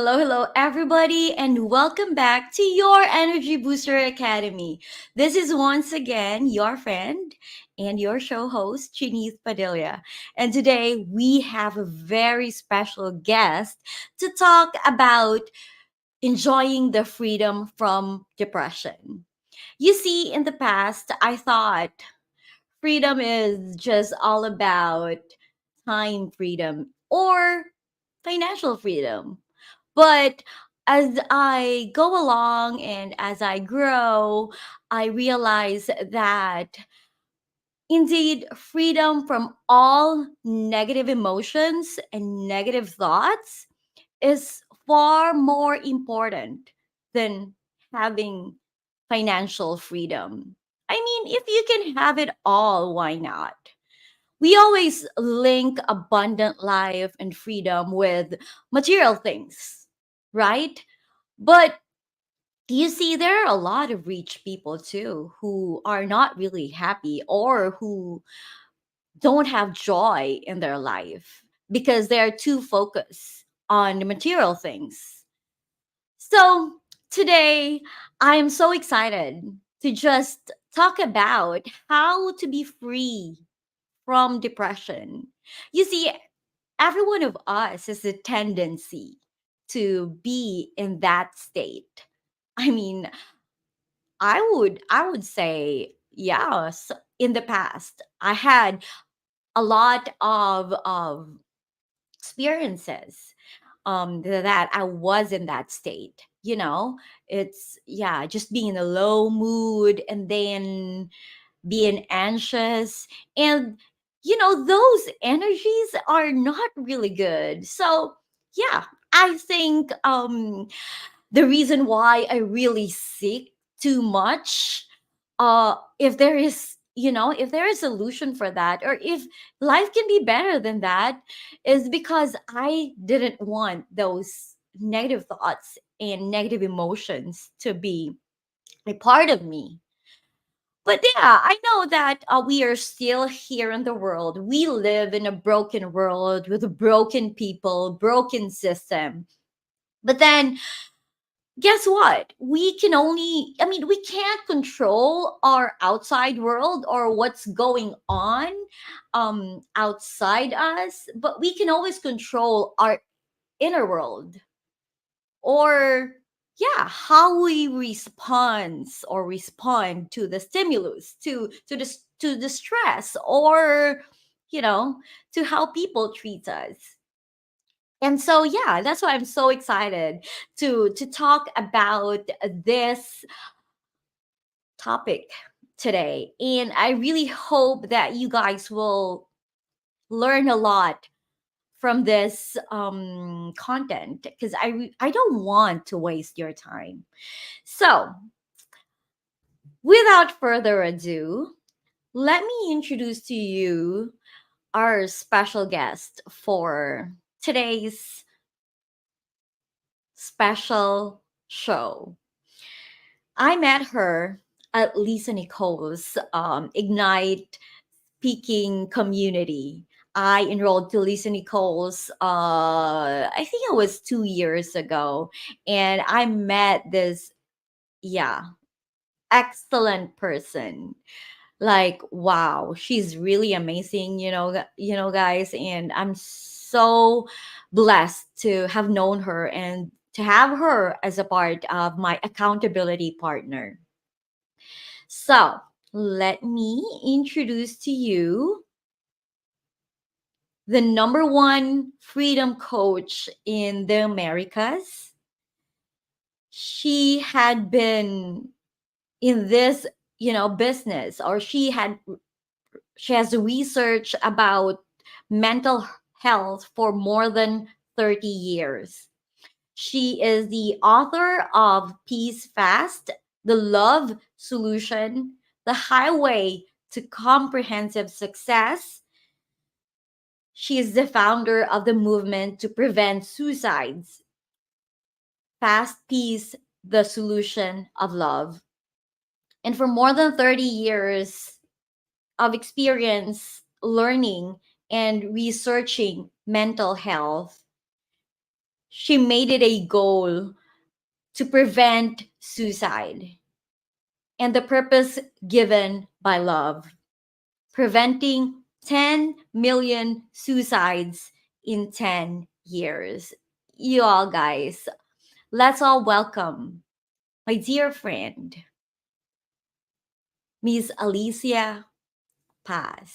hello, everybody, and welcome back to your Energy Booster Academy. This is once again your friend and your show host, Jeanith Padilla. And today we have a very special guest to talk about enjoying the freedom from depression. You see, in the past, I thought freedom is just all about time freedom or financial freedom. But as I go along and as I grow, I realize that indeed freedom from all negative emotions and negative thoughts is far more important than having financial freedom. I mean, if you can have it all, why not? We always link abundant life and freedom with material things, right? But you see, there are a lot of rich people too who are not really happy or who don't have joy in their life because they're too focused on the material things. So today, I am so excited to just talk about how to be free from depression. You see, every one of us has a tendency to be in that state. I mean, I would say yes. In the past, I had a lot of experiences that I was in that state. It's yeah, just being in a low mood and then being anxious and those energies are not really good. So yeah, I think the reason why I really seek too much, if there is, if there is a solution for that, or if life can be better than that, is because I didn't want those negative thoughts and negative emotions to be a part of me. But yeah, I know that we are still here in the world. We live in a broken world with broken people, broken system. But then guess what? We can't control our outside world or what's going on outside us, but we can always control our inner world, or yeah, how we respond to the stimulus, to the stress, or you know to how people treat us. And so yeah, that's why I'm so excited to talk about this topic today, and I really hope that you guys will learn a lot from this content, because I don't want to waste your time. So without further ado, let me introduce to you our special guest for today's special show. I met her at Lisa Nicole's Ignite speaking community. I enrolled to Lisa Nicole's, I think it was 2 years ago. And I met this, yeah, excellent person. Like, wow, she's really amazing, guys. And I'm so blessed to have known her and to have her as a part of my accountability partner. So, let me introduce to you the number one freedom coach in the Americas. She had been in this, business, or she has research about mental health for more than 30 years. She is the author of Peace Fast, The Love Solution, The Highway to Comprehensive Success. She is the founder of the movement to prevent suicides, Fast Peace, The Solution of Love. And for more than 30 years of experience learning and researching mental health, She made it a goal to prevent suicide and the purpose given by love, preventing 10 million suicides in 10 years. You all guys, let's all welcome my dear friend, Miss Alicia Paz.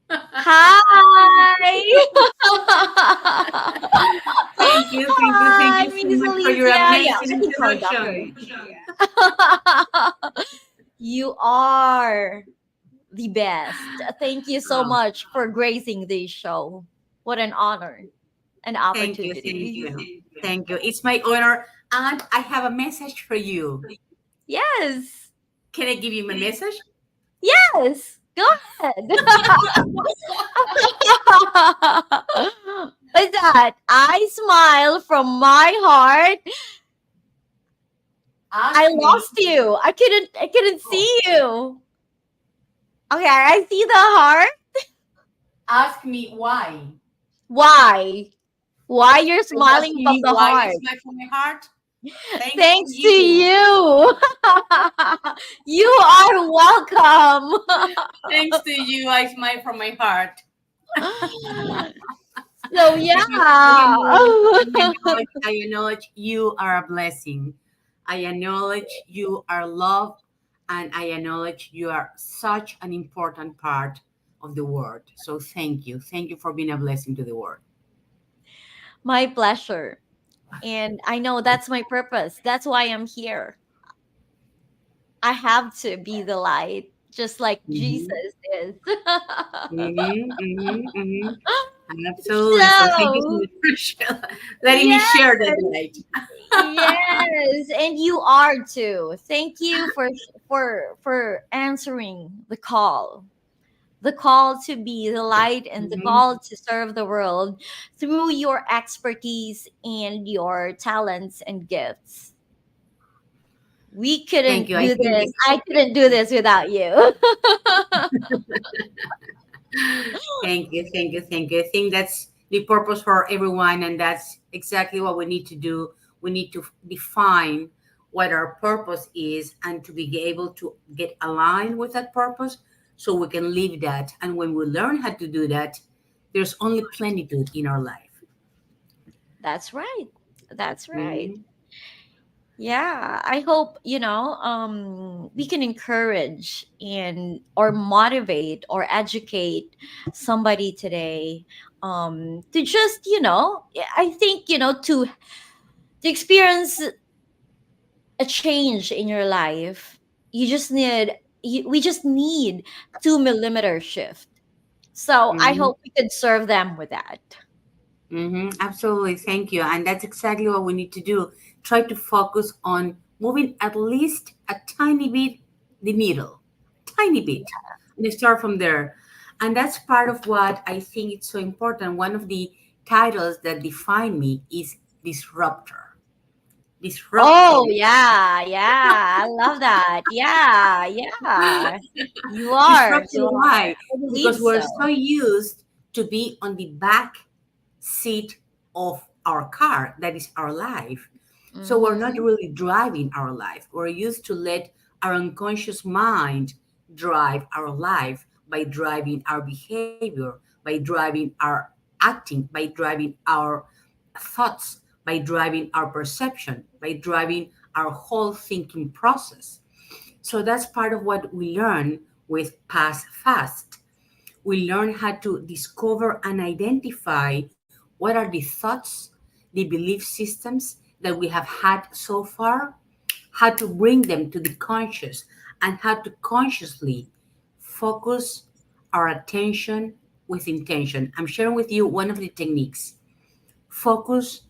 Hi! Thank Hi, you so Miss much for your Alicia. Yeah, amazing we can call you Dr. introduction. Alicia. You are the best. Thank you so Oh, much for gracing this show. What an honor, an thank opportunity. you. Thank you. It's my honor. And I have a message for you. Yes. Can I give you my message? Yes. Go ahead. What's that? I smile from my heart. I Ask lost me. you. I couldn't Oh, see you. Okay, I see the heart. ask me why. Why? Why you're Are you smiling asking from me the why I heart? smile from my heart? Thanks to Thanks to you. you. You are welcome. Thanks to you, I smile from my heart. So Because yeah. I acknowledge you are a blessing. I acknowledge you are love, and I acknowledge you are such an important part of the world. So thank you. Thank you for being a blessing to the world. My pleasure. And I know that's my purpose. That's why I'm here. I have to be the light, just like Jesus Mm-hmm. is. Mm-hmm. Mm-hmm. Mm-hmm. Absolutely. So thank you so So, much for letting me yes, share that light. yes, and you are too. Thank you for answering the call. The call to be the light and the Mhm. call to serve the world through your expertise and your talents and gifts. We Thank couldn't you. I do think this. I couldn't do this without you. thank you, thank you, thank you. I think that's the purpose for everyone, and that's exactly what we need to do. We need to define what our purpose is and to be able to get aligned with that purpose so we can live that. And when we learn how to do that, there's only plenitude in our life. That's right. That's right. Mhm. Yeah, I hope, we can encourage and or motivate or educate somebody today to just, I think, to experience a change in your life, we just need 2 millimeter shift. So I Mhm. hope we could serve them with that. Absolutely. Thank you. And that's exactly what we need to do. Try to focus on moving at least a tiny bit the needle, tiny bit, and start from there. And that's part of what I think it's so important. One of the titles that define me is disruptor. Oh, Disrupting. yeah, yeah. I love that. Yeah, yeah. You are. Disrupting You are. why? I believe Because we're so. so used to be on the back seat of our car, that is our life. So we're not Mm-hmm. really driving our life. We're used to let our unconscious mind drive our life by driving our behavior, by driving our acting, by driving our thoughts, by driving our perception, by driving our whole thinking process. So that's part of what we learn with Paz FAST. We learn how to discover and identify what are the thoughts, the belief systems that we have had so far, how to bring them to the conscious, and how to consciously focus our attention with intention. I'm sharing with you one of the techniques. Focus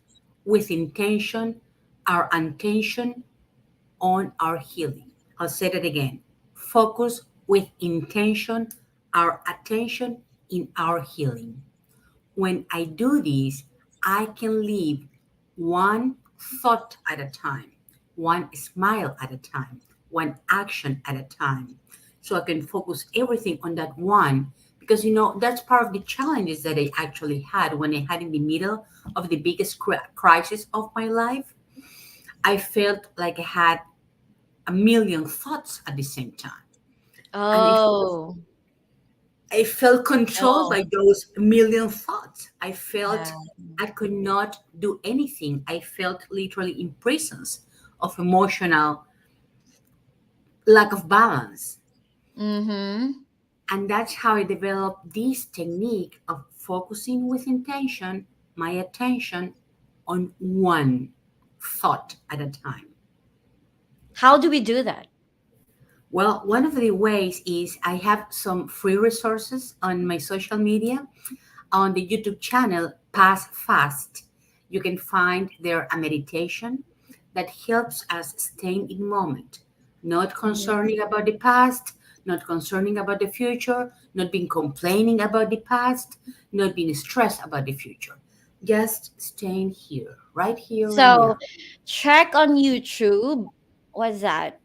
with intention, our attention on our healing. I'll say that again. Focus with intention, our attention in our healing. When I do this, I can live one thought at a time, one smile at a time, one action at a time. So I can focus everything on that one because that's part of the challenges that I actually had when I had in the middle of the biggest crisis of my life. I felt like I had a million thoughts at the same time, and Oh, I felt controlled no. by those million thoughts. I Yeah. felt I could not do anything. I felt literally in prisons of emotional lack of balance. Mm-hmm. And that's how I developed this technique of focusing with intention my attention on one thought at a time. How do we do that? Well, one of the ways is I have some free resources on my social media. On the YouTube channel Paz FAST, you can find there a meditation that helps us stay in the moment, not Mm-hmm. concerning about the past, not concerning about the future, not being complaining about the past, not being stressed about the future. Just staying here, right So now. check on YouTube. What's that?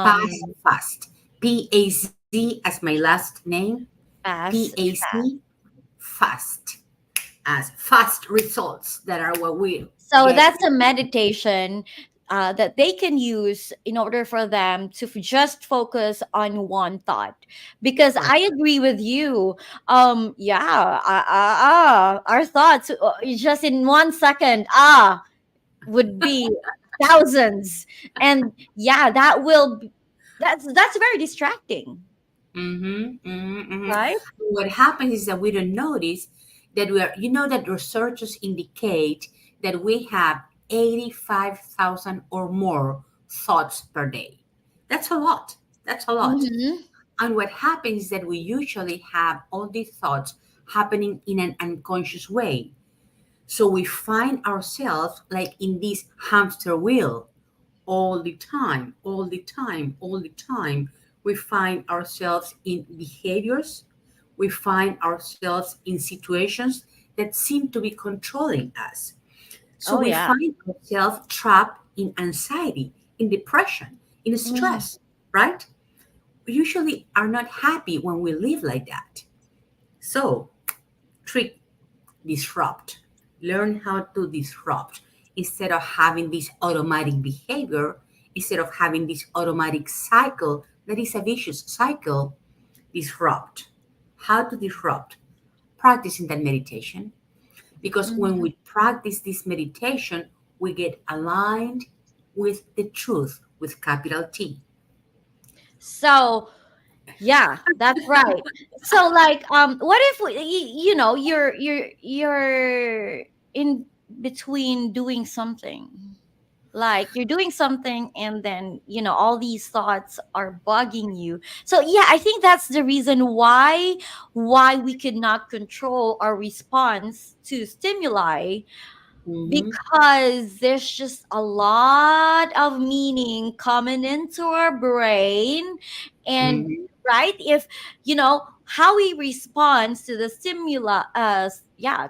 Paz Um, FAST. PAZ as my last name. Fast. PAC FAST. As fast results that are what we So get. that's a meditation that they can use in order for them to just focus on one thought. Because Correct. I agree with you. Yeah, our thoughts just in 1 second, would be thousands, and yeah, that's very distracting, Mm-hmm, mm-hmm, mm-hmm. right? What happens is that we don't notice that that researchers indicate that we have 85,000 or more thoughts per day. That's a lot. That's a lot. Mm-hmm. And what happens is that we usually have all these thoughts happening in an unconscious way. So we find ourselves like in this hamster wheel all the time, all the time, all the time. We find ourselves in behaviors, we find ourselves in situations that seem to be controlling us. So Oh we yeah. find ourselves trapped in anxiety, in depression, in Mm. stress, right? We usually are not happy when we live like that. So, trick disrupt. Learn how to disrupt instead of having this automatic behavior, instead of having this automatic cycle that is a vicious cycle. Disrupt. How to disrupt? Practicing that meditation. Because when Mhm. we practice this meditation, we get aligned with the truth with capital T. So yeah, that's right. So like what if you're in between doing something, like you're doing something and then all these thoughts are bugging you. So yeah, I think that's the reason why we could not control our response to stimuli, Mm-hmm. because there's just a lot of meaning coming into our brain. And Mm-hmm. right, if how we respond to the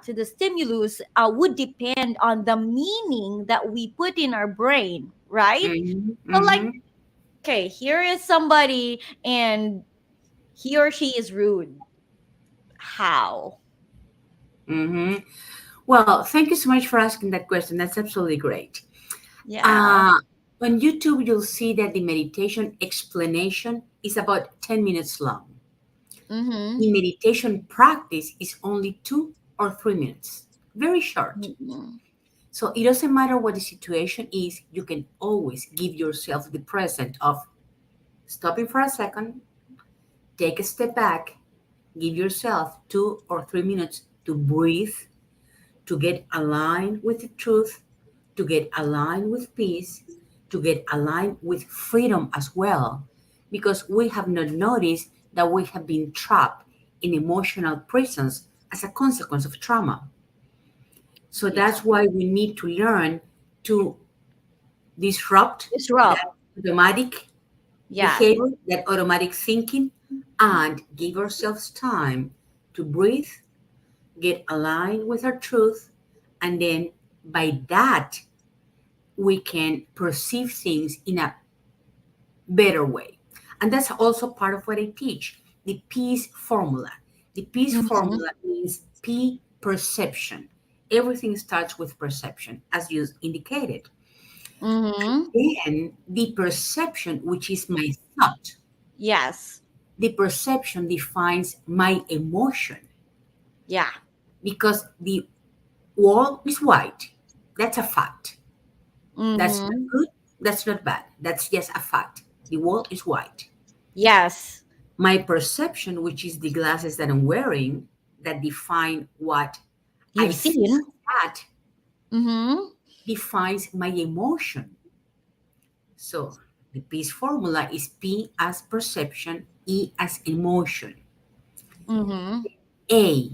to the stimulus would depend on the meaning that we put in our brain, right? Mm-hmm. So like, Mm-hmm. okay, here is somebody and he or she is rude. How? Mm-hmm. Well, thank you so much for asking that question. That's absolutely great. Yeah. Uh, on YouTube, you'll see that the meditation explanation is about 10 minutes long. Mm-hmm. The meditation practice is only 2 or 3 minutes, very short. Mm-hmm. So it doesn't matter what the situation is, you can always give yourself the present of stopping for a second, take a step back, give yourself 2 or 3 minutes to breathe, to get aligned with the truth, to get aligned with peace, to get aligned with freedom as well, because we have not noticed that we have been trapped in emotional prisons as a consequence of trauma. So Yeah. that's why we need to learn to disrupt Disrupt. that automatic Yes. behavior, that automatic thinking, and give ourselves time to breathe, get aligned with our truth, and then by that we can perceive things in a better way. And that's also part of what I teach, the peace formula. The peace Mm-hmm. formula means P perception. Everything starts with perception, as you indicated. Mm-hmm. Then the perception, which is my thought, Yes. the perception defines my emotion Yeah. because the wall is white. That's a fact. That's not Mm-hmm. good. That's not bad. That's just a fact. The wall is white. Yes. My perception, which is the glasses that I'm wearing, that define what I You've see seen. at, Mm-hmm. defines my emotion. So the peace formula is P as perception, E as emotion. Mm-hmm. A,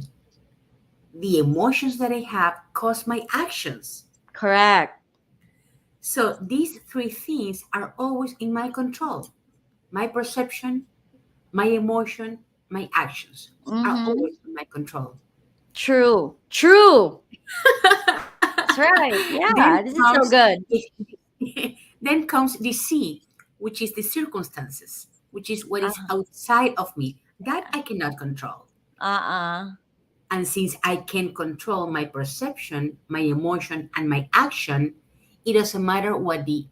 the emotions that I have cause my actions. Correct. So these three things are always in my control. My perception, my emotion, my actions are Mm-hmm. always in my control. True. True. That's right. then Yeah. This is so comes good. then comes the C, which is the circumstances, which is what is Uh, outside of me that I cannot control. uh-uh. And since I can control my perception, my emotion, and my action, it doesn't matter what the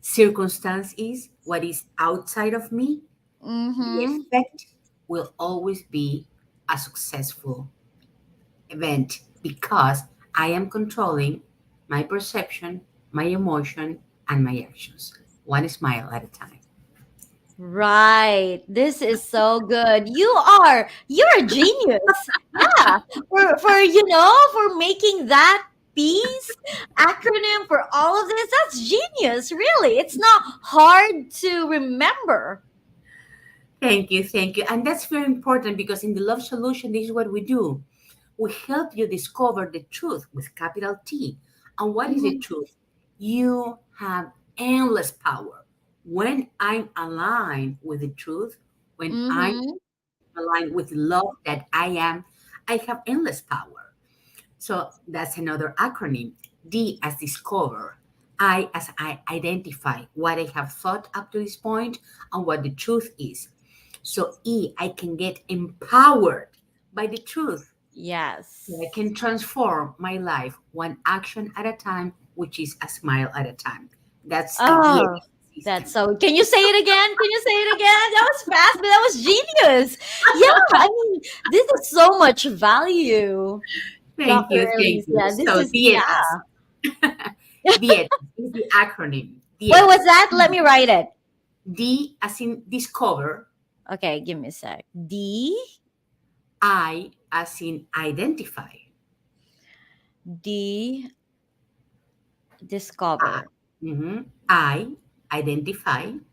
circumstance is, what is outside of me, the Mm-hmm. effect will always be a successful event because I am controlling my perception, my emotion, and my actions. One smile at a time. Right. This is so good. You're a genius. Yeah. For making that piece acronym for all of this, that's genius, really. It's not hard to remember. Thank you, thank you. And that's very important because in the Love Solution, this is what we do. We help you discover the truth with capital T. And what is the Mhm. truth? You have endless power. When I'm aligned with the truth, when I'm Mhm. aligned with love that I have endless power. So that's another acronym. D as discover. I as I identify what I have thought up to this point and what the truth is. So E, I can get empowered by the truth. So I Yes. can transform my life one action at a time, which is a smile at a time. That's the DX Oh, that's system. so. Can you say it again? Can you say it again? That was fast, but that was genius. Yeah, I mean, this is so much value, Thank Dr. you, thank you. Alicia. This So is, yeah. DX, DX is the acronym. What was DX. that? Let me write it. D as in discover, Okay, give me a sec. D, I as in identify. D, I, discover. I identify. And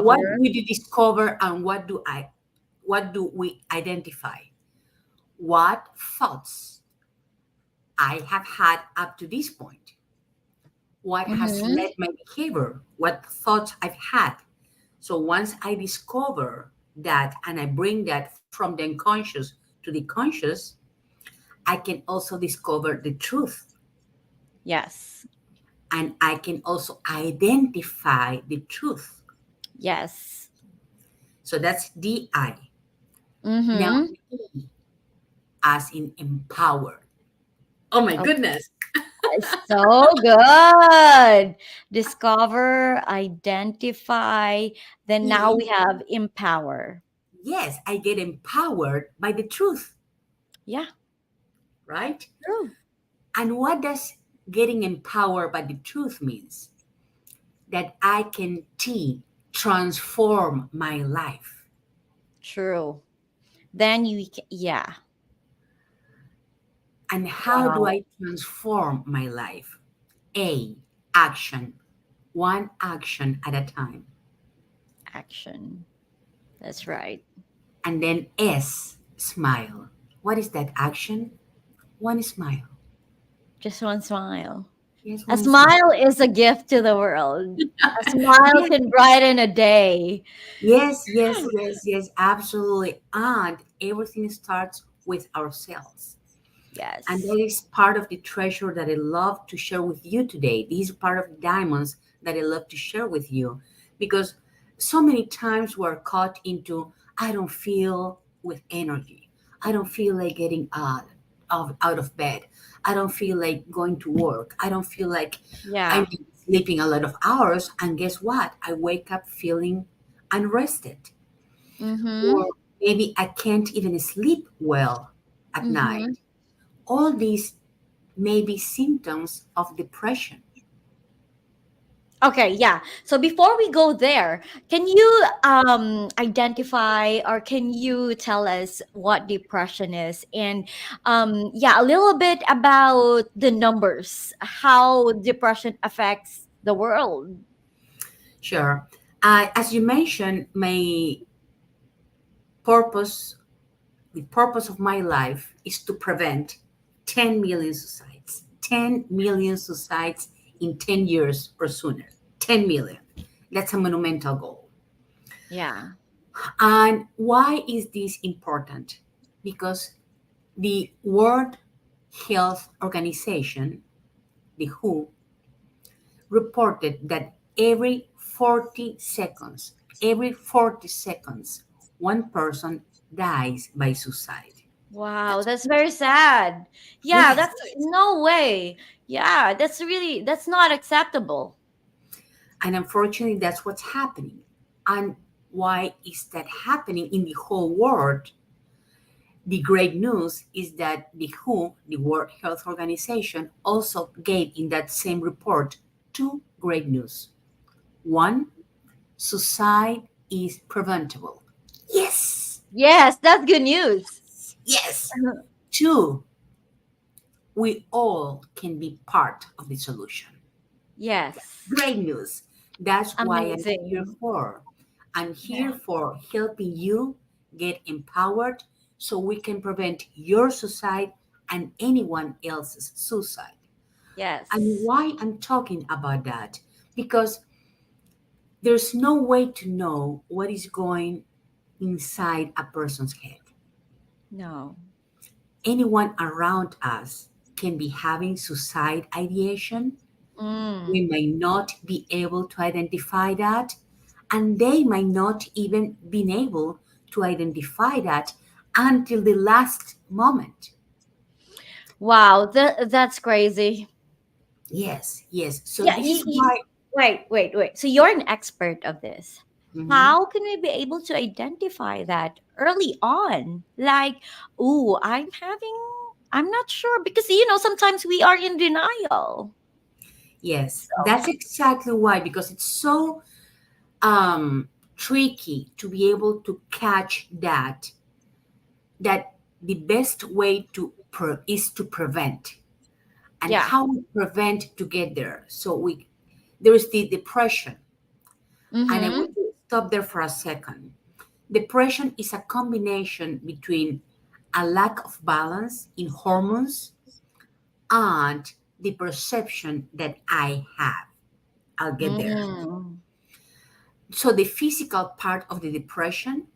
what Discover. do we discover and what do we identify? What thoughts I have had up to this point? What has Mm-hmm. led my behavior? What thoughts I've had? So once I discover that and I bring that from the unconscious to the conscious, I can also discover the truth Yes. and I can also identify the truth. Yes. So that's DI. Now, Mm-hmm. E as in empowered. Oh my goodness. It's so good. Discover, identify. Then now E, we have empower. yes, I get empowered by the truth, Yeah, right? true. And what does getting empowered by the truth means? That I can transform my life. True. Then yeah. And how do Wow. I transform my life? A, action, one action at a time. Action. That's right. And then S, smile. What is that action? One smile. Just one smile. Yes, A one smile. smile is a gift to the world. A smile Yes, can brighten a day. yes, yes, yes, yes, absolutely. And everything starts with ourselves. And Yes. that is part of the treasure that I love to share with you today. These are part of the diamonds that I love to share with you because so many times we're caught into I don't feel with energy. I don't feel like getting out of bed. I don't feel like going to work. I don't feel like I'm Yeah. sleeping a lot of hours. And guess what? I wake up feeling unrested. Or Mm-hmm. maybe I can't even sleep well at Mm-hmm. night. All these may be symptoms of depression. Okay, yeah. So before we go there, can you identify or can you tell us what depression is and yeah, a little bit about the numbers, how depression affects the world. Sure. As you mentioned, purpose, the purpose of my life is to prevent 10 million suicides. 10 million suicides in 10 years or sooner. 10 million. That's a monumental goal. Yeah. And why is this important? Because the World Health Organization, the WHO, reported that every 40 seconds, one person dies by suicide. Wow, That's that's very sad. Yeah, yes. that's no way. Yeah, that's not acceptable. And unfortunately, that's what's happening. And why is that happening in the whole world? The great news is that the WHO, the World Health Organization, also gave in that same report two great news. One, suicide is preventable. Yes, Yes, that's good news. yes. Two, we all can be part of the solution. Yes. Great news. That's why I'm here Amazing. for. I'm Yeah. here for helping you get empowered so we can prevent your suicide and anyone else's suicide. And Yes. why I'm talking about that? Because there's no way to know what is going inside a person's head. No. Anyone around us can be having suicide ideation. We Mm. may not be able to identify that, and they might not even been able to identify that until the last moment. Wow, that's crazy. Yes, yes. So Yeah, this is why. wait. So you're an expert of this. Mhm. How can we be able to identify that early on? Like, ooh, I'm not sure because sometimes we are in denial. Yes, So, that's exactly why, because it's so tricky to be able to catch that the best way is to prevent. And yeah. how we prevent to get there. So there is the depression. And I Mhm. want to stop there for a second. Depression is a combination between a lack of balance in hormones and the perception that I have. I'll get there. Mm. So the physical part of the depression,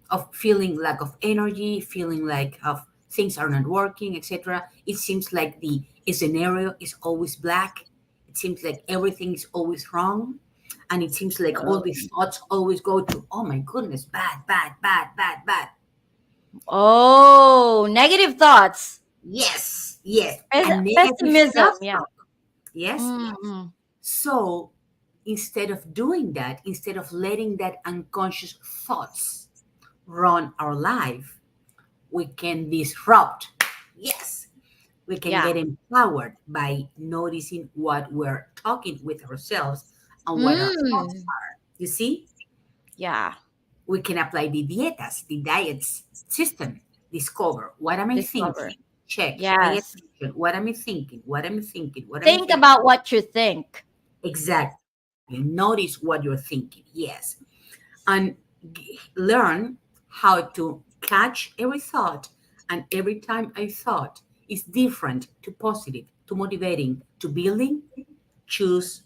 of feeling lack of energy, feeling like of things are not working, etc. It seems like the scenario is always black. It seems like everything is always wrong. And it seems like all the thoughts always go to, oh my goodness, bad, bad, bad, bad, bad. Oh, negative thoughts. Yes, yes. A negative Pessimism. Yeah. self-talk. Yes. Mm-hmm. So instead of doing that, instead of letting that unconscious thoughts run our life, we can disrupt. Yes, we can Yeah. get empowered by noticing what we're talking with ourselves and what our thoughts Mm. are. You see, Yeah. we can apply the diets system. Discover what am I Discover. thinking? Check, pay Yes. attention. What am I thinking? What am I thinking? What am I Think thinking? about what you think. Exactly. Notice what you're thinking. Yes. And learn how to catch every thought, and every time a thought is different to positive, to motivating, to building, choose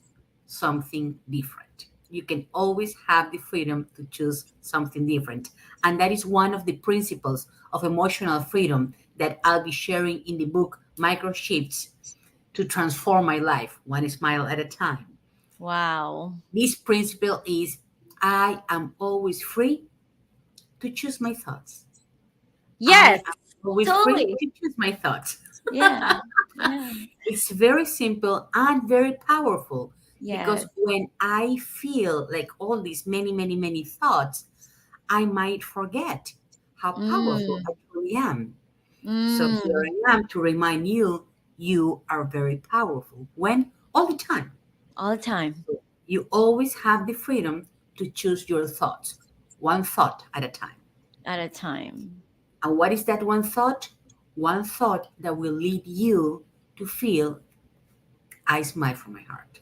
something different. You can always have the freedom to choose something different, and that is one of the principles of emotional freedom that I'll be sharing in the book Micro Shifts to Transform My Life One Smile at a Time. Wow. This principle is, I am always free to choose my thoughts. I Yes, am always free totally. to choose my thoughts. Yeah. Yeah. It's very simple and very powerful because Yes. when I feel like all these many, many, many thoughts, I might forget how powerful Mm. I truly am. So here Mm. I am to remind you, you are very powerful. When? All the time. All the time. So you always have the freedom to choose your thoughts, one thought at a time. At a time. And what is that one thought? One thought that will lead you to feel, I smile from my heart.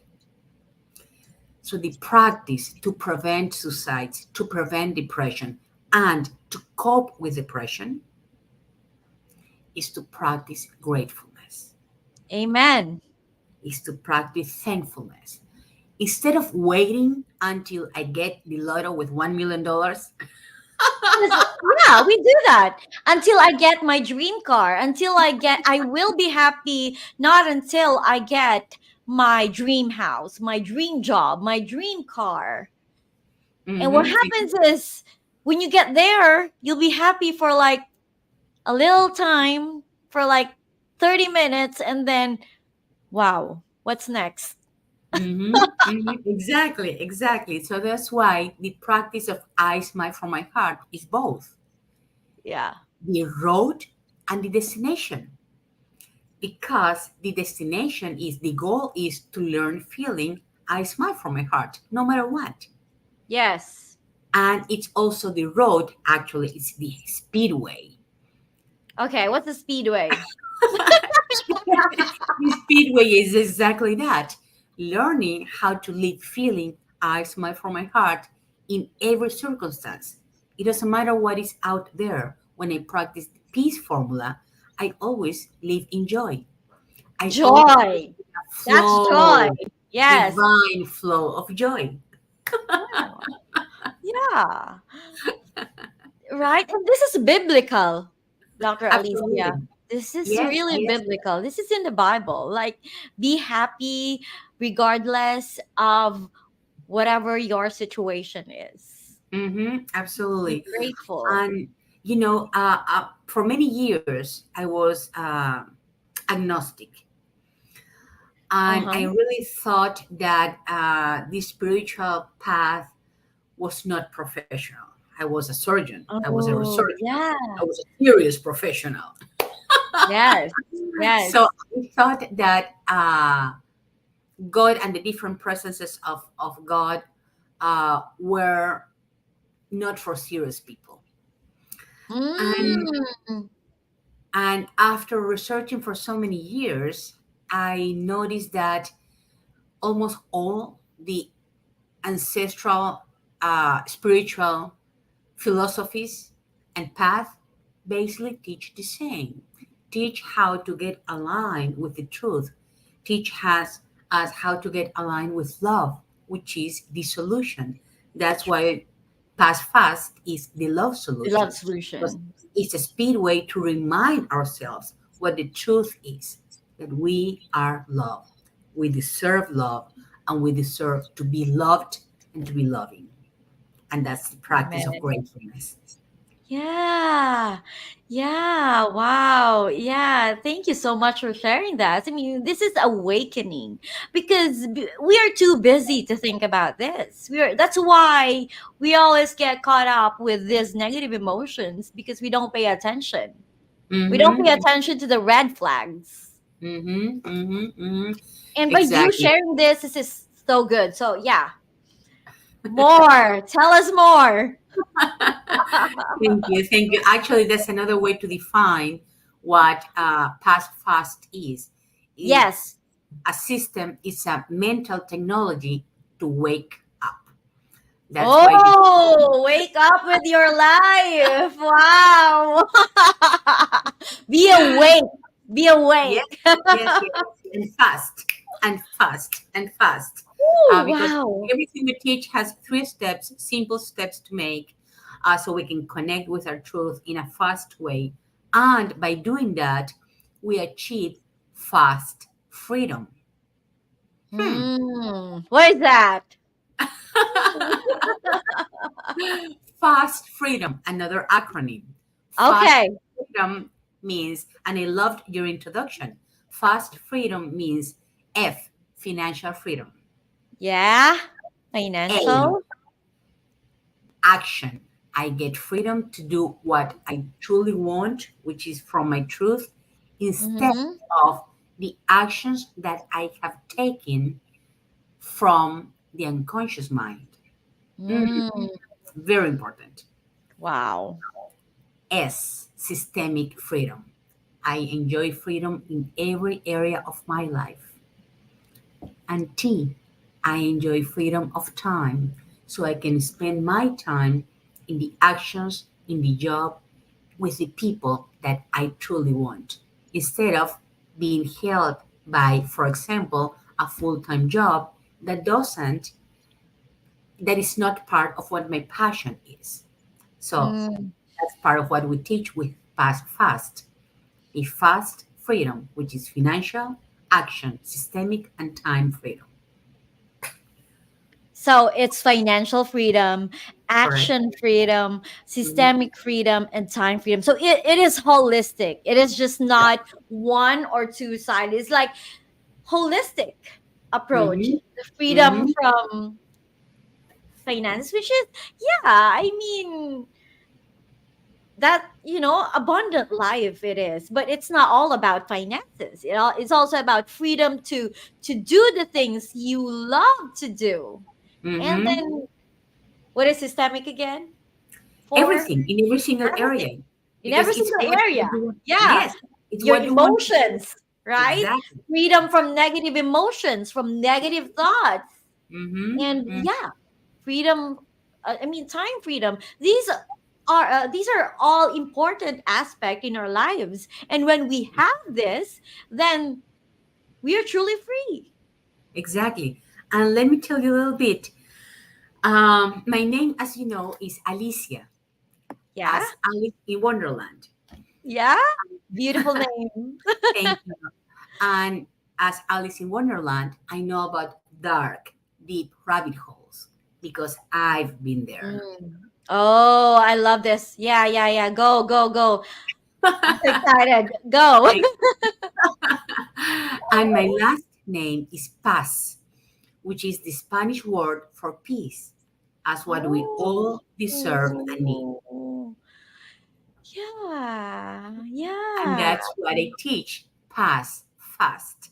So the practice to prevent suicide, to prevent depression, and to cope with depression is to practice gratefulness, Amen. is to practice thankfulness. Instead of waiting until I get the lotto with $1 million. 'Cause, yeah, we do that until I get my dream car. I will be happy not until I get my dream house, my dream job, my dream car. And what Mm-hmm. happens is when you get there, you'll be happy for like a little time, for like 30 minutes, and then, wow, what's next? Exactly, exactly. So that's why the practice of I smile from my heart is both Yeah. the road and the destination. Because the destination is the goal is to learn feeling I smile from my heart, no matter what. Yes. And it's also the road, actually, it's the speedway. Okay, what's the speedway? The speedway is exactly that, learning how to live feeling I smile from my heart in every circumstance. It doesn't matter what is out there. When I practice the peace formula, I always live in joy. I always live Joy. in a That's joy. flow, Yes. divine flow of joy. Yeah. Yeah. Right? And this is biblical, Dr. Alicia. Absolutely. This is Yes, really yes. biblical. This is in the Bible. Like, be happy regardless of whatever your situation is. Be Absolutely. grateful. And, for many years, I was agnostic. Uh And I huh. really thought that the spiritual path was not professional. I was a surgeon. I was a Oh, researcher. yeah. I was a serious professional. Yes. So Yes. I thought that God and the different presences of God were not for serious people. And Mm. and after researching for so many years, I noticed that almost all the ancestral spiritual philosophies and path basically teach the same, teach how to get aligned with the truth, teach us how to get aligned with love, which is the solution. That's why Paz Fast is the love The love solution, because solution. it's a speedway to remind ourselves what the truth is, that we are love, we deserve love, and we deserve to be loved and to be loving. And that's the practice of Amen. gratefulness. Yeah. Yeah. Wow. Yeah. Thank you so much for sharing that. I mean, this is awakening because we are too busy to think about this. That's why we always get caught up with these negative emotions because we don't pay attention. We don't pay Mm-hmm. attention to the red flags. Mm-hmm. Mm-hmm. Mm-hmm. And by you Exactly. sharing this is so good. So, yeah, more. Tell us more. Thank you. Thank you. Actually, that's another way to define what past fast is. Yes. It's a system, it's a mental technology to wake up. That's why the Oh, wake up with your life. Wow. Be awake. Be yes, awake. yes, yes, and fast, and fast, and fast. Ooh, Because wow. everything we teach has 3 steps, simple steps to make, so we can connect with our truth in a fast way. And by doing that, we achieve fast freedom. Hmm. What is that? Fast freedom, another acronym. Fast Okay. freedom means, and I loved your introduction. Fast freedom means F, financial freedom. Yeah. A, Financial. action. I get freedom to do what I truly want, which is from my truth, instead Mm-hmm. of the actions that I have taken from the unconscious mind. Mm, Mm. very important. Wow. S, systemic freedom. I enjoy freedom in every area of my life. And T, I enjoy freedom of time so I can spend my time in the actions, in the job, with the people that I truly want, instead of being held by, for example, a full time job that doesn't, that is not part of what my passion is. So Mm. that's part of what we teach with Paz FAST, a fast freedom, which is financial, action, systemic, and time freedom. So it's financial freedom, Correct? action freedom, Mhm. systemic freedom, and time freedom. So it is holistic. It is just not one or two sides. It's like holistic approach. Mm-hmm. The freedom Mm-hmm. from finance, which is, yeah, I mean, that, abundant life it is, but it's not all about finances. It's also about freedom to do the things you love to do. And Mm-hmm. then, what is systemic again? For Everything in every single everything, area, in because every it's single what area. you want. Yeah. Yes, it's Your what you want to do. emotions, right? Exactly. Freedom from negative emotions, from negative thoughts. And Mm-hmm. yeah, freedom, I mean, time freedom. These are all important aspect in our lives, and when we have this, then we are truly free. Exactly. And let me tell you a little bit. My name, as you know, is Alicia, Yeah. as Alice in Wonderland. Yeah. Beautiful name. Thank you. And as Alice in Wonderland, I know about dark, deep rabbit holes because I've been there. Mm. Oh, I love this. Yeah, yeah, yeah. Go, go, go. I'm so excited. Go. Thank And my last name is Paz, which is the Spanish word for peace, as what we all deserve and need. Oh, yeah, And yeah. that's what I teach, Paz fast,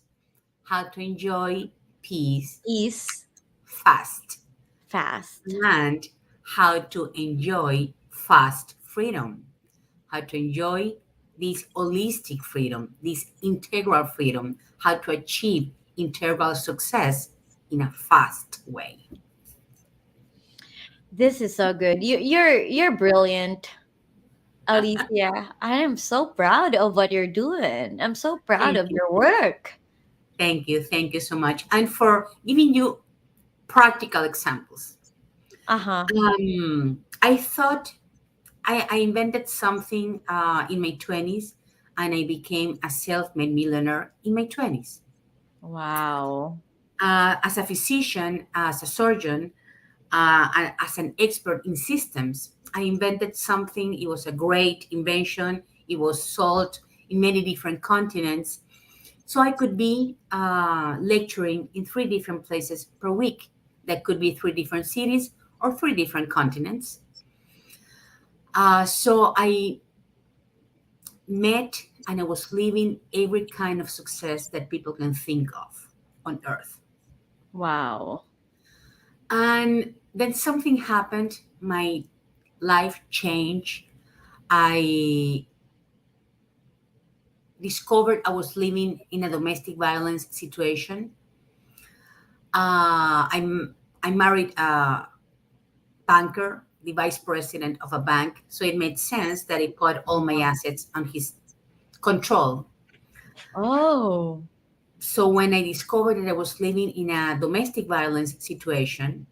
how to enjoy peace Ease fast, fast. and how to enjoy fast freedom, how to enjoy this holistic freedom, this integral freedom, how to achieve integral success in a fast way. This is so good. You're brilliant, Alicia. I am so proud of what you're doing. I'm so proud Thank of you. your work. Thank you. Thank you so much. And for giving you practical examples. Uh-huh. I thought I invented something in my 20s, and I became a self made millionaire in my 20s. Wow. As a physician, as a surgeon, as an expert in systems, I invented something. It was a great invention. It was sold in many different continents. So I could be lecturing in three different places per week. That could be three different cities or three different continents. So I met and I was living every kind of success that people can think of on earth. Wow. And then something happened. My life changed. I discovered I was living in a domestic violence situation. I married a banker, the vice president of a bank, so it made sense that he put all my assets on his control. Oh. So when I discovered that I was living in a domestic violence situation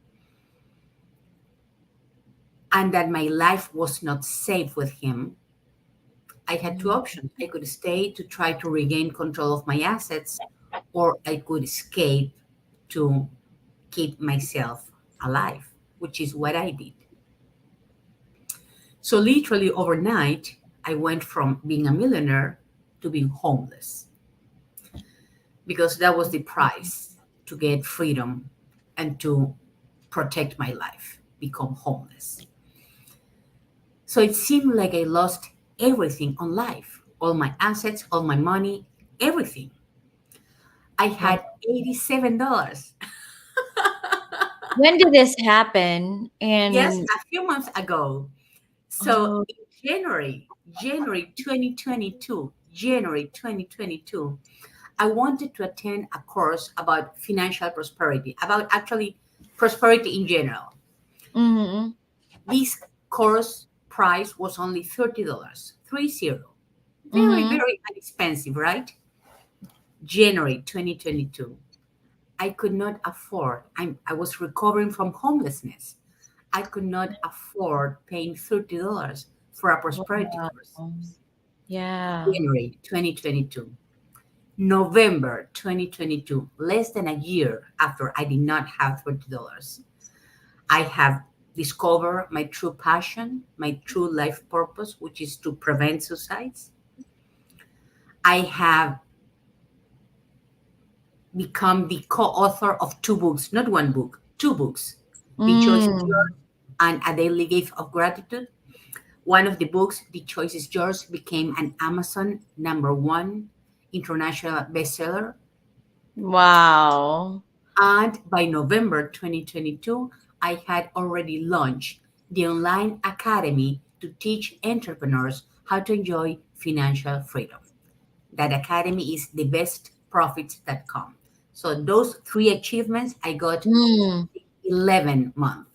and that my life was not safe with him, I had two Mm. options. I could stay to try to regain control of my assets, or I could escape to keep myself alive, which is what I did. So literally overnight, I went from being a millionaire to being homeless because that was the price to get freedom and to protect my life, become homeless. So it seemed like I lost everything on life, all my assets, all my money, everything. I Wow. had $87. When did this happen? Yes, And a few months ago. So oh, in January 2022, I wanted to attend a course about financial prosperity, about actually prosperity in general. mm-hmm, This course price was only $30, 30. Very, mm-hmm. very inexpensive, right? January 2022. I could not afford, I was recovering from homelessness. I could not afford paying $30 for a prosperity Wow. course. Yeah. January 2022. November 2022, less than a year after I did not have $30, I have discovered my true passion, my true life purpose, which is to prevent suicides. I have become the co-author of two books, not one book, two books, The Choice is Mm. Yours and A Daily Gift of Gratitude. One of the books, The Choice is Yours, became an Amazon #1 international bestseller. Wow. And by November 2022, I had already launched the online academy to teach entrepreneurs how to enjoy financial freedom. That academy is thebestprofits.com. So those three achievements I got Mm. 11 months.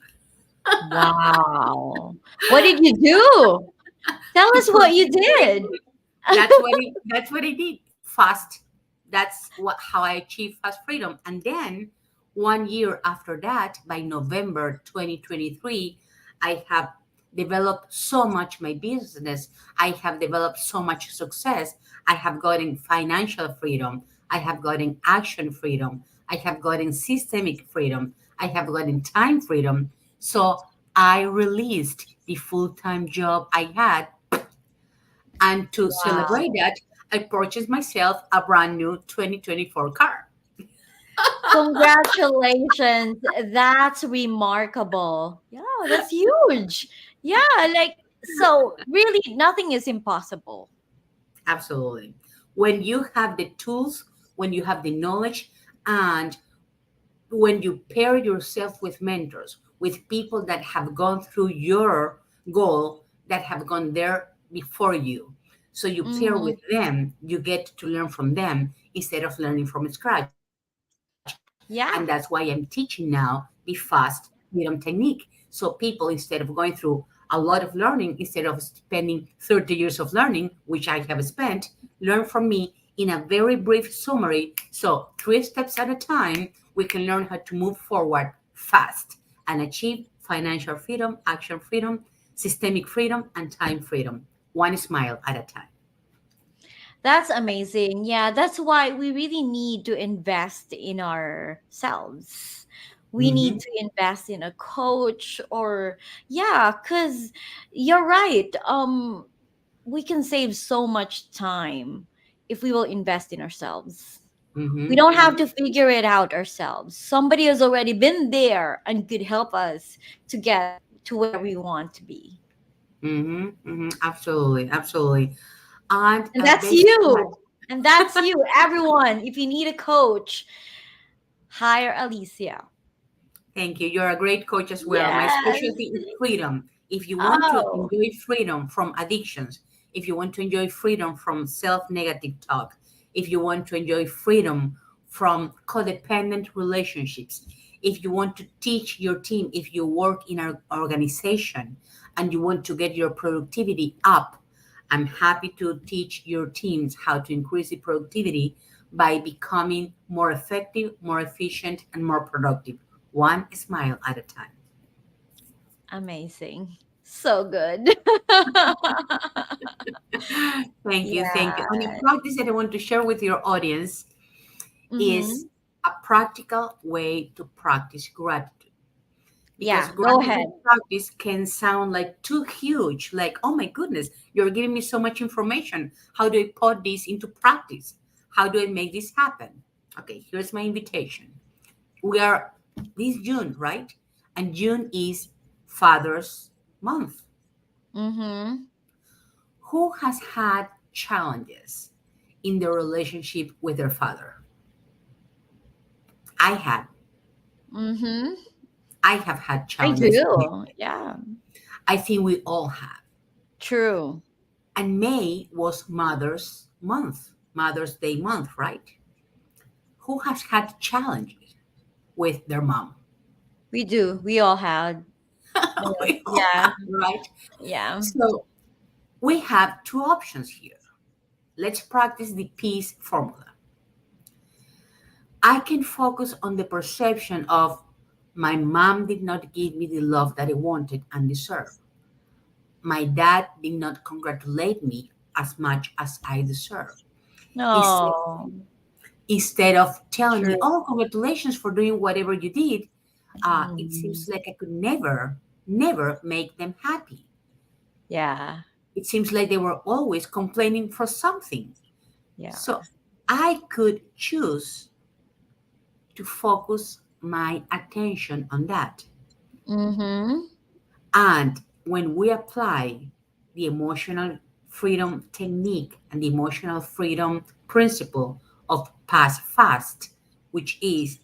Wow. What did you do? Tell To us what you proceed very did. quick. That's what I did. Fast. That's what how I achieved fast freedom. And then 1 year after that, by November 2023, I have developed so much my business. I have developed so much success. I have gotten financial freedom. I have gotten action freedom. I have gotten systemic freedom. I have gotten time freedom. So I released the full-time job I had, and to celebrate Wow. that, I purchased myself a brand new 2024 car. Congratulations. That's remarkable. Yeah, that's huge. Yeah, like so really nothing is impossible. Absolutely. When you have the tools, when you have the knowledge, and when you pair yourself with mentors, with people that have gone through your goal, that have gone there before you. So you pair Mm-hmm. with them, you get to learn from them instead of learning from scratch. And that's why I'm teaching Yeah. now the fast freedom technique. So people, instead of going through a lot of learning, instead of spending 30 years of learning, which I have spent, learn from me in a very brief summary. So, three steps at a time, we can learn how to move forward fast and achieve financial freedom, action freedom, systemic freedom, and time freedom, one smile at a time. That's amazing. Yeah, that's why we really need to invest in ourselves. We Mm-hmm, need to invest in a coach or yeah, cuz you're right. We can save so much time if we will invest in ourselves. We mm-hmm, don't have mm-hmm, to figure it out ourselves. Somebody has already been there and could help us to get to where we want to be. mm-hmm, mm-hmm. Absolutely, absolutely. And And that's basically, you. And that's you. Everyone, if you need a coach, hire Alicia. thank you. You're a great coach as well. My Yes. specialty is freedom. If you want to Oh. enjoy freedom from addictions, if you want to enjoy freedom from self negative talk, if you want to enjoy freedom from codependent relationships, if you want to teach your team, if you work in an organization and you want to get your productivity up, I'm happy to teach your teams how to increase the productivity by becoming more effective, more efficient, and more productive, one smile at a time. Amazing. So good. Thank you, thank you. And a Yeah. practice that I want to share with your audience is Mm-hmm. a practical way to practice gratitude. because Yeah, go ahead. gratitude practice can sound like too huge, like, oh my goodness, you're giving me so much information. How do I put this into practice? How do I make this happen? Okay, here's my invitation. We are this June, right? And June is Father's Month. Mm-hmm. Who has had challenges in their relationship with their father? I had. Mm-hmm. I have had I challenges. do. Yeah. I think we all have. True. And May was Mother's Month, Mother's Day month, right? Who has had challenges with their mom? We do. We all had. We all Yeah. have, right? Yeah. So we have two options here. Let's practice the peace formula. I can focus on the perception of my mom did not give me the love that I wanted and deserved. My dad did not congratulate me as much as I deserve. Instead, No. instead of telling me, True. oh, congratulations for doing whatever you did, it Mm. seems like I could never make them happy. Yeah. It seems like they were always complaining for something. Yeah. So I could choose to focus my attention on that. Mm-hmm. And when we apply the emotional freedom technique and the emotional freedom principle of Paz FAST, which is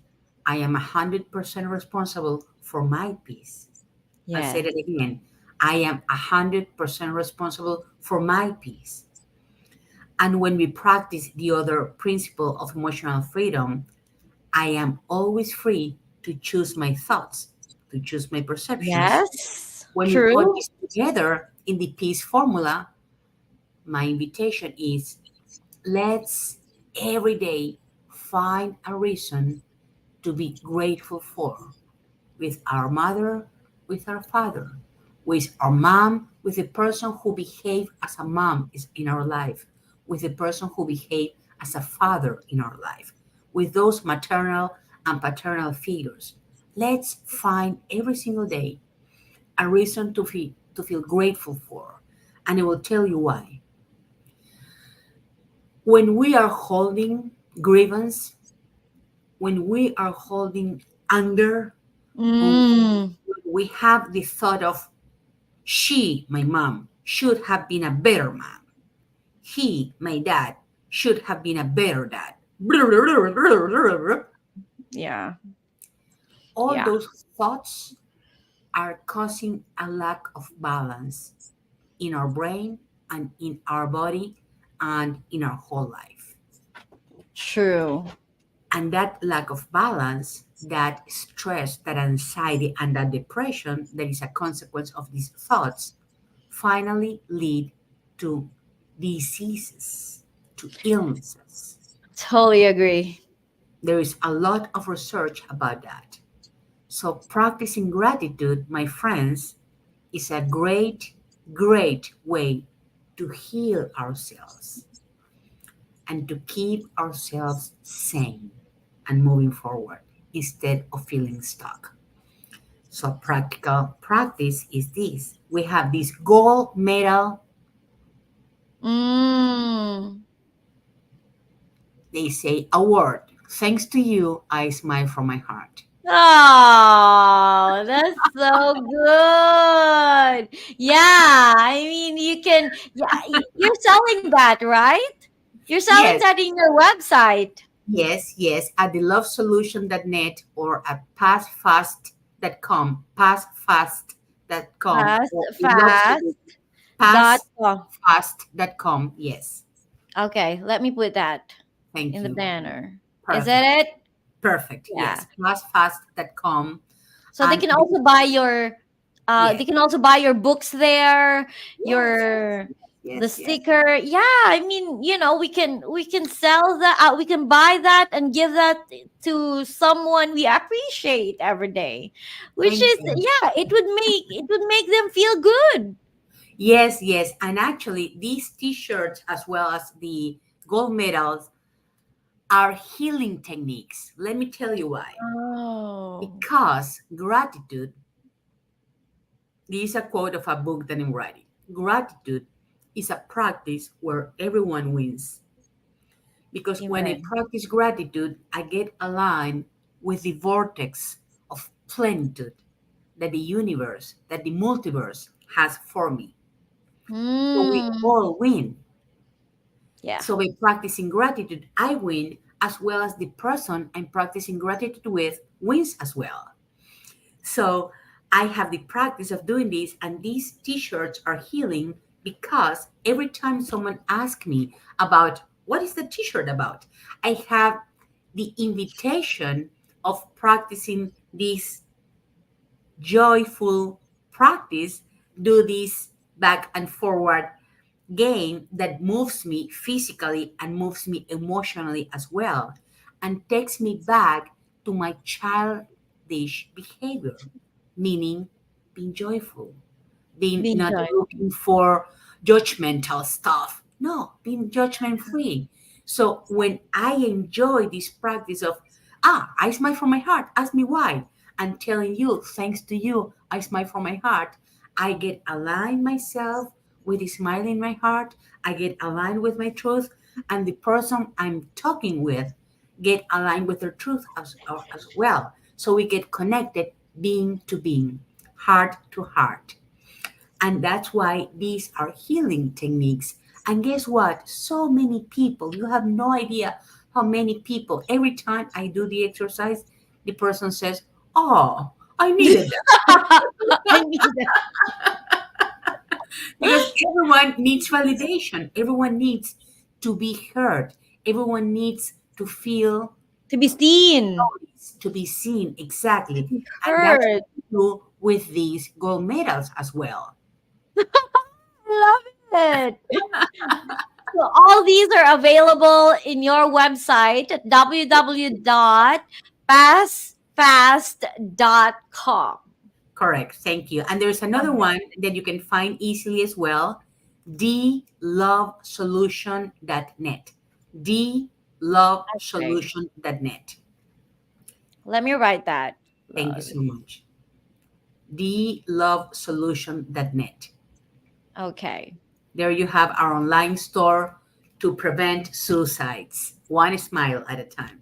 I am 100% responsible for my peace. I'll say Yes. that again. I am 100% responsible for my peace. And when we practice the other principle of emotional freedom, I am always free to choose my thoughts, to choose my perceptions. Yes. When we put True. this together in the peace formula, my invitation is let's every day find a reason to be grateful for with our mother, with our father, with our mom, with the person who behaved as a mom is in our life, with the person who behaved as a father in our life, with those maternal and paternal figures. Let's find every single day a reason to feel grateful for. And I will tell you why. When we are holding grievance, when we are holding anger, when Mm. we have the thought of she, my mom, should have been a better mom. He, my dad, should have been a better dad. Yeah. All Yeah. those thoughts are causing a lack of balance in our brain and in our body and in our whole life. True. And that lack of balance, that stress, that anxiety, and that depression that is a consequence of these thoughts finally lead to diseases, to illnesses. Totally agree. There is a lot of research about that. So, practicing gratitude, my friends, is a great way to heal ourselves and to keep ourselves sane and moving forward instead of feeling stuck. So, practical practice is this: we have this gold medal. Mm. They say award. Thanks to you, I smile from my heart. Oh, that's so good. Yeah, I mean, you can, yeah, you're selling that, right? You're selling Yes, that in your website. yes, at thelovesolution.net or at passfast.com Fast, or the love fast solution, dot com. passfast.com. Yes, Okay, let me put that thank in the you. banner. Is Perfect, that it? perfect. Yeah. Yes, passfast.com. So they And can also buy your yes, they can also buy your books there, yes, your the yes. sticker. Yeah, I mean, we can sell that, we can buy that and give that to someone we appreciate every day. Which Thank is, you. yeah, it would make them feel good. Yes. And actually, these t shirts, as well as the gold medals, are healing techniques. Let me tell you why. Oh. Because gratitude, This is a quote of a book that I'm writing. Gratitude is a practice where everyone wins. Because when I Amen. practice gratitude, I get aligned with the vortex of plenitude that the universe, that the multiverse has for me. So we Mm. all win. Yeah. So by practicing gratitude, I win as well as the person I'm practicing gratitude with wins as well. So I have the practice of doing this, and these t-shirts are healing because every time someone asks me about what is the t-shirt about, I have the invitation of practicing this joyful practice, do this back and forward game that moves me physically and moves me emotionally as well, and takes me back to my childish behavior, meaning being joyful, being Being not joy. looking for judgmental stuff. No, being judgment free. So when I enjoy this practice of, I smile from my heart, ask me why. I'm telling you, thanks to you, I smile from my heart. I get aligned myself with a smile in my heart. I get aligned with my truth, and the person I'm talking with get aligned with their truth as well. So we get connected being to being, heart to heart. And that's why these are healing techniques. And guess what? So many people, you have no idea how many people, every time I do the exercise, the person says, "Oh, I needed that." I need that. Because everyone needs validation, everyone needs to be heard, everyone needs to feel To be seen, noticed, to be seen exactly. And that's heard. what we do with these gold medals as well. Love it. So all these are available in your website at www.passfast.com. Correct. Thank you. And there's another Okay. one that you can find easily as well, dlovesolution.net. Okay. dlovesolution.net. Let me write that. Thank you Love. so much. dlovesolution.net. Okay. There you have our online store to prevent suicides, one smile at a time.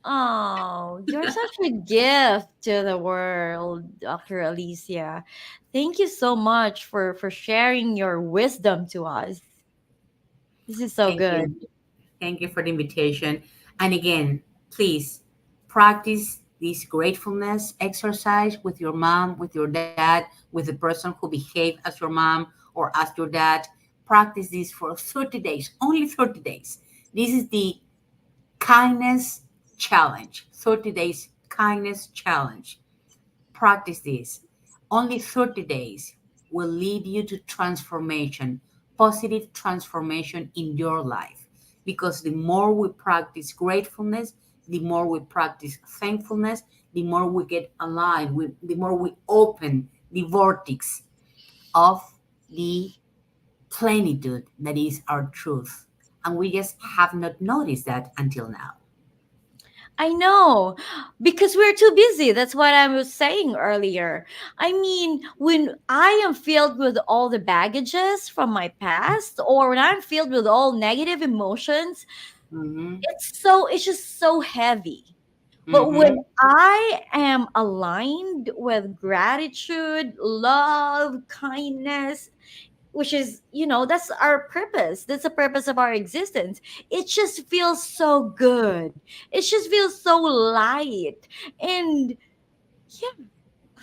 Oh, you're such a gift to the world, Dr. Alicia. Thank you so much for sharing your wisdom to us. This is so Thank good. you. Thank you for the invitation. And again, please practice this gratefulness exercise with your mom, with your dad, with the person who behaved as your mom or as your dad. Practice this for 30 days, only 30 days. This is the kindness challenge, 30 days kindness challenge. Practice this. Only 30 days will lead you to transformation, positive transformation in your life. Because the more we practice gratefulness, the more we practice thankfulness, the more we get aligned, the more we open the vortex of the plenitude that is our truth. And we just have not noticed that until now. I know, because we're too busy. That's what I was saying earlier. I mean, when I am filled with all the baggages from my past, or when I'm filled with all negative emotions, Mm-hmm. it's just so heavy. But Mm-hmm. when I am aligned with gratitude, love, kindness, which is, that's our purpose. That's the purpose of our existence. It just feels so good. It just feels so light. And yeah,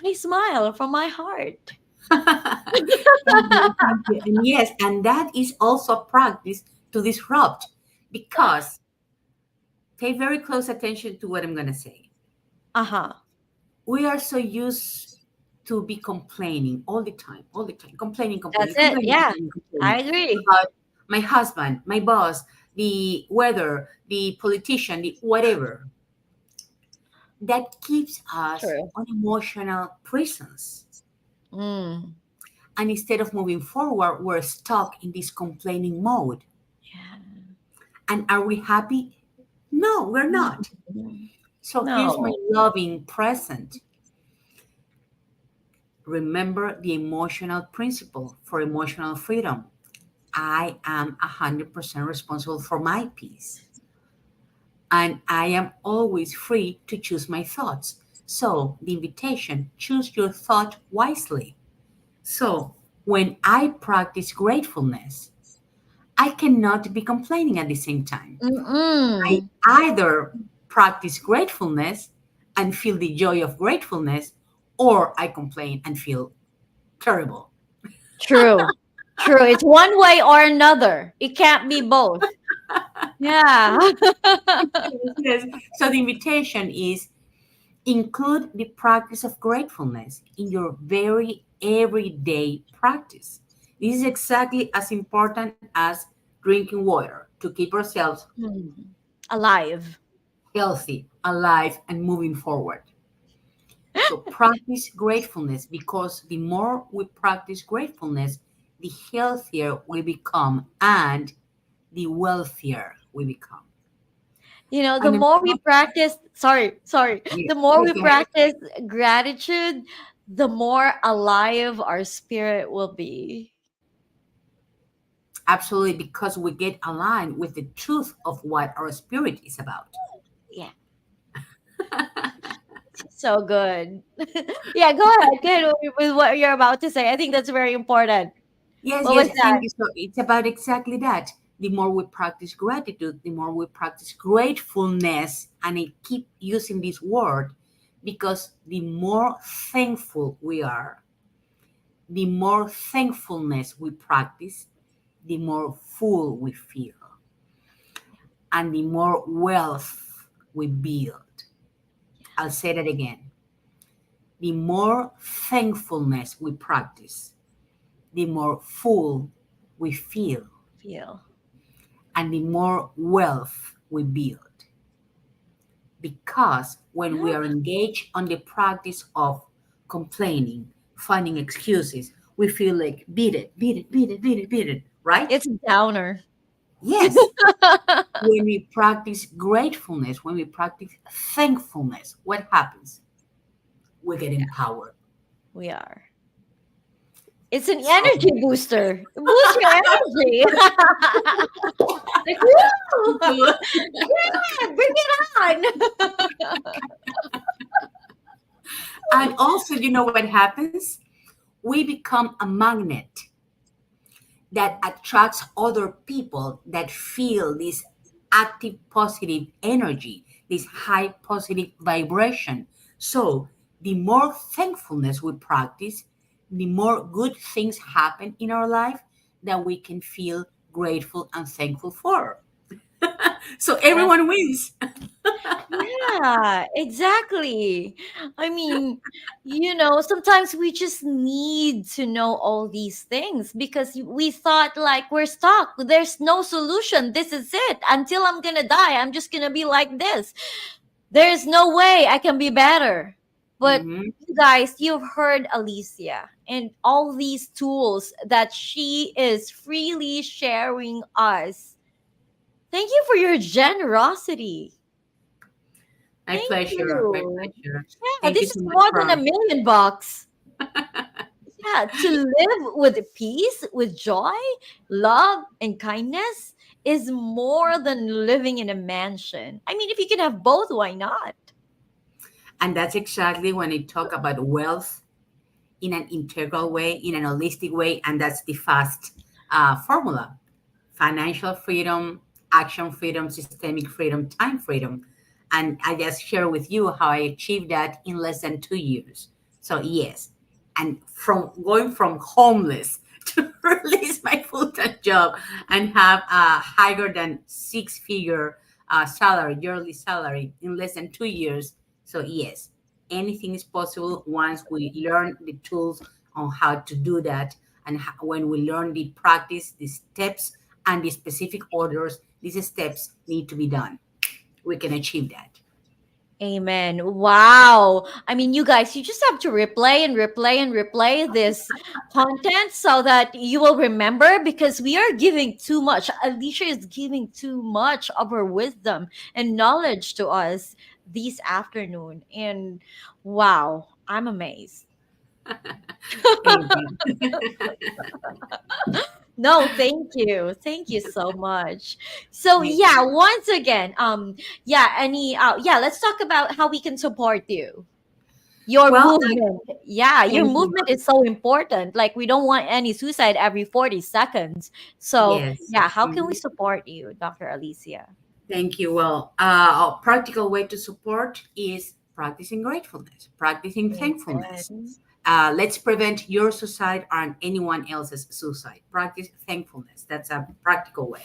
I smile from my heart. Thank you, thank you. And yes, and that is also a practice to disrupt because pay very close attention to what I'm going to say. Uh-huh. We are so used to be complaining all the time, complaining, That's complaining, it. complaining, Yeah, complaining, I complaining agree. about my husband, my boss, the weather, the politician, the whatever. That keeps us True. on emotional prisons. Mm. And instead of moving forward, we're stuck in this complaining mode. Yeah. And are we happy? No, we're not. Mhm. So here's my No. loving present. Remember the emotional principle for emotional freedom. I am 100% responsible for my peace, and I am always free to choose my thoughts. So, the invitation, choose your thought wisely. So, when I practice gratefulness, I cannot be complaining at the same time. I Mm-mm. either practice gratefulness and feel the joy of gratefulness, or I complain and feel terrible. True. True. It's one way or another. It can't be both. Yeah. Yes. So the invitation is include the practice of gratefulness in your very everyday practice. This is exactly as important as drinking water to keep ourselves Hmm. Alive. healthy, alive, and moving forward. So practice gratefulness, because the more we practice gratefulness, the healthier we become and the wealthier we become. The And the more we more, practice, sorry, yeah, the more yes, we go ahead. practice gratitude, the more alive our spirit will be. Absolutely, because we get aligned with the truth of what our spirit is about. Yeah. So good. Yeah, go ahead. Go ahead with what you're about to say. I think that's very important. Yes, What was yes, that? thank you. So it's about exactly that. The more we practice gratitude, the more we practice gratefulness. And I keep using this word because the more thankful we are, the more thankfulness we practice, the more full we feel, and the more wealth we build. I'll say that again. The more thankfulness we practice, the more full we feel, Feel. and the more wealth we build. Because when we Yeah. are engaged on the practice of complaining, finding excuses, we feel like beat it, right? It's a downer. Yes. When we practice gratefulness, when we practice thankfulness, what happens? We get empowered. We are. It's an So, energy booster. Boost your energy. Like, woo! Yeah, bring it on. and also, you know what happens? We become a magnet that attracts other people that feel this active positive energy, this high positive vibration. So, the more thankfulness we practice, the more good things happen in our life that we can feel grateful and thankful for. So, everyone wins. Yeah, exactly. I mean, sometimes we just need to know all these things because we thought like we're stuck. There's no solution. This is it. Until I'm gonna die, I'm just gonna be like this. There's no way I can be better. But Mhm. you guys, you've heard Alicia and all these tools that she is freely sharing us. Thank you for your generosity. My Thank pleasure. My you. pleasure. Yeah, Thank you this so is much more than for. $1 million. Yeah, to live with peace, with joy, love, and kindness is more than living in a mansion. I mean, if you can have both, why not? And that's exactly when I talk about wealth in an integral way, in an holistic way, and that's the FAST formula: financial freedom, action freedom, systemic freedom, time freedom. And I just share with you how I achieved that in less than 2 years. So, yes, and from going from homeless to release my full time job and have a higher than six-figure salary, yearly salary in less than 2 years. So, yes, anything is possible once we learn the tools on how to do that. And when we learn the practice, the steps, and the specific orders, these steps need to be done. We can achieve that. Amen. Wow. I mean, you guys, you just have to replay and replay and replay this content so that you will remember because we are giving too much. Alicia is giving too much of her wisdom and knowledge to us this afternoon. And wow, I'm amazed. Thank you. No, thank you. Thank you so much. So Me yeah, too. once again, yeah, let's talk about how we can support you. Your Well, movement. Yeah, your thank you. movement is so important. Like we don't want any suicide every 40 seconds. So Yes. yeah, how can we Mhm. support you, Dr. Alicia? Thank you. Well, a practical way to support is practicing gratefulness, practicing thankfulness. Amen. Let's prevent your suicide and anyone else's suicide. Practice thankfulness. That's a practical way.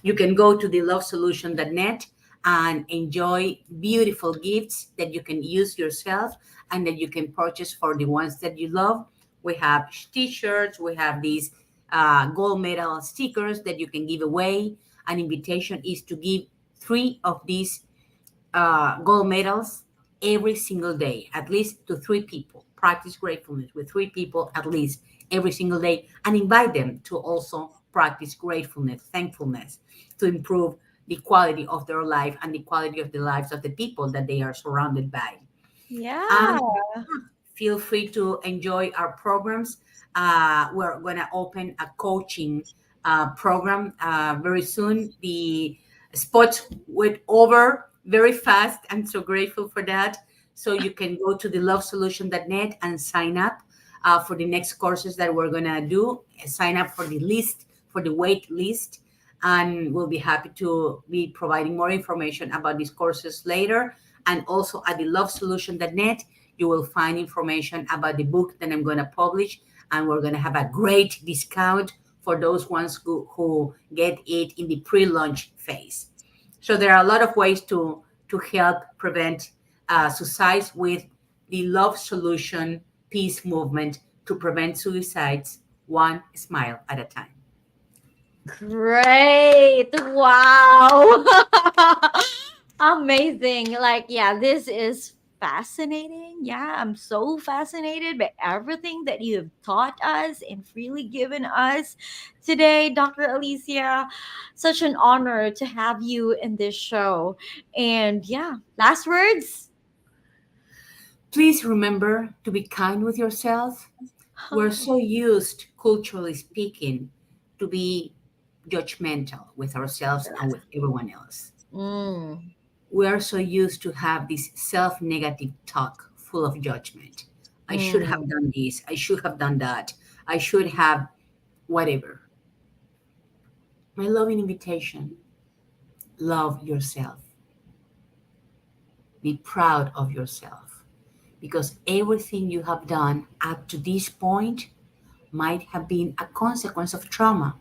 You can go to the lovesolution.net and enjoy beautiful gifts that you can use yourself and that you can purchase for the ones that you love. We have t-shirts, we have these gold medal stickers that you can give away. An invitation is to give three of these gold medals every single day, at least to three people. Practice gratefulness with three people at least every single day, and invite them to also practice gratefulness, thankfulness, to improve the quality of their life and the quality of the lives of the people that they are surrounded by. Yeah. And feel free to enjoy our programs. We're going to open a coaching program very soon. The spots went over very fast. I'm so grateful for that. So you can go to the lovesolution.net and sign up for the next courses that we're going to do. Sign up for the list, for the wait list. And we'll be happy to be providing more information about these courses later. And also at the lovesolution.net, you will find information about the book that I'm going to publish. And we're going to have a great discount for those ones who get it in the pre-launch phase. So there are a lot of ways to help prevent suicides with the Love Solution Peace Movement to prevent suicides one smile at a time. Great. Wow. Amazing. Like, yeah, this is fascinating. Yeah, I'm so fascinated by everything that you have taught us and freely given us today, Dr. Alicia. Such an honor to have you in this show. And yeah, last words. Please remember to be kind with yourself. We're so used, culturally speaking, to be judgmental with ourselves and with everyone else. Mm, We are so used to have this self-negative talk full of judgment. I should have mm, done this. I should have done that. I should have whatever. My loving invitation, love yourself. Be proud of yourself because everything you have done up to this point might have been a consequence of trauma,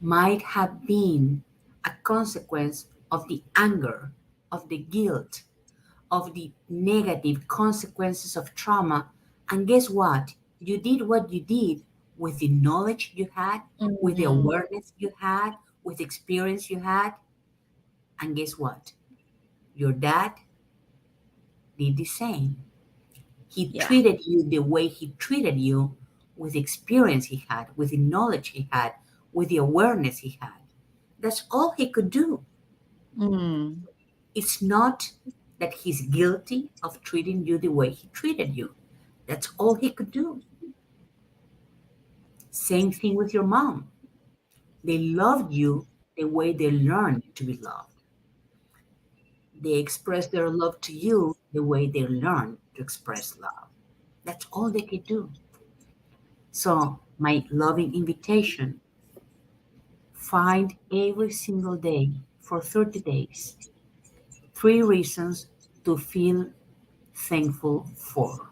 might have been a consequence of the anger, of the guilt, of the negative consequences of trauma. And guess what? You did what you did with the knowledge you had, with the mm. awareness you had, with the experience you had. And guess what? Your dad did the same. He Yeah. treated you the way he treated you with the experience he had, with the knowledge he had, with the awareness he had. That's all he could do. Mm, It's not that he's guilty of treating you the way he treated you. That's all he could do. Same thing with your mom. They loved you the way they learned to be loved. They expressed their love to you the way they learned to express love. That's all they could do. So, my loving invitation, find every single day for 30 days three reasons to feel thankful for.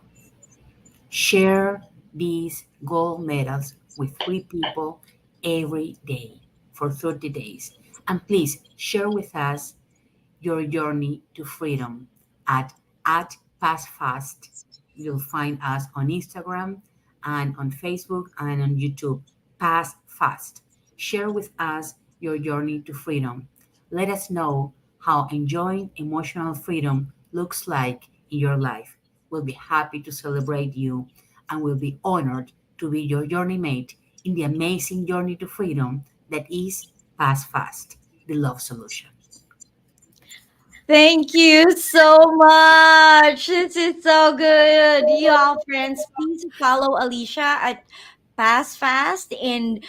Share these gold medals with three people every day for 30 days. And please share with us your journey to freedom at Paz FAST. You'll find us on Instagram and on Facebook and on YouTube. Paz FAST. Share with us your journey to freedom. Let us know how enjoying emotional freedom looks like in your life. We'll be happy to celebrate you and we'll be honored to be your journey mate in the amazing journey to freedom that is Paz FAST, the love solution. Thank you so much. This is so good. You all friends, please follow Alicia at Paz FAST and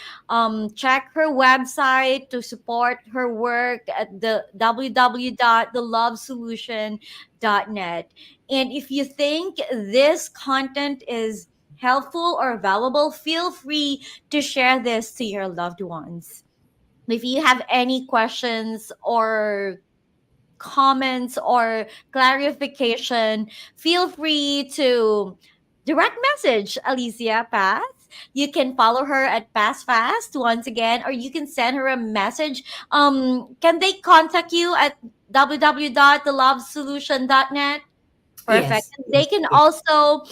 check her website to support her work at the www.thelovesolution.net. And if you think this content is helpful or valuable, feel free to share this to your loved ones. If you have any questions or comments or clarification, feel free to direct message Alicia Path. You can follow her at Pass Fast once again, or you can send her a message. Can they contact you at www.thelovesolution.net? Perfect. Yes, And they yes, can yes, also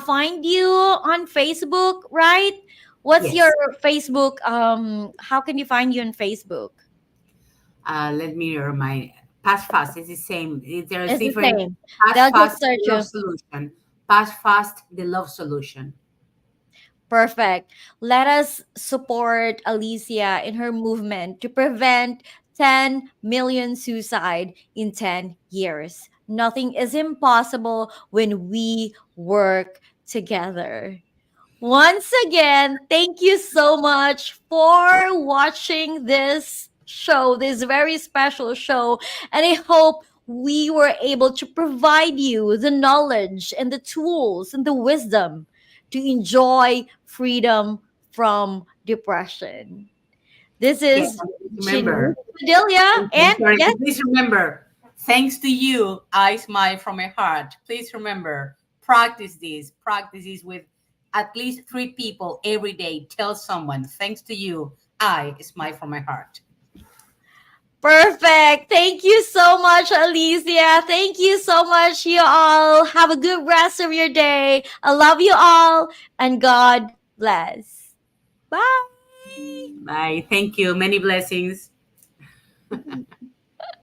find you on Facebook, right? What's your yes. Facebook? How can you find you on Facebook? Let me remind. Pass fast is the same. There's It's the different. same. Pass They'll just fast, search the love you. solution. Pass fast, the love solution. Perfect. Let us support Alicia in her movement to prevent 10 million suicide in 10 years. Nothing is impossible when we work together. Once again, thank you so much for watching this show, this very special show. And I hope we were able to provide you the knowledge and the tools and the wisdom to enjoy freedom from depression. This Yes, is and please Jeanith remember. Padilla. I'm And sorry. yes, Please remember. Thanks to you, I smile from my heart. Please remember. Practice this. Practice this with at least 3 people every day. Tell someone. Thanks to you, I smile from my heart. perfect. Thank you so much, Alicia. Thank you so much, you all. Have a good rest of your day. I love you all, and God bless. Bye. Bye. Thank you. Many blessings.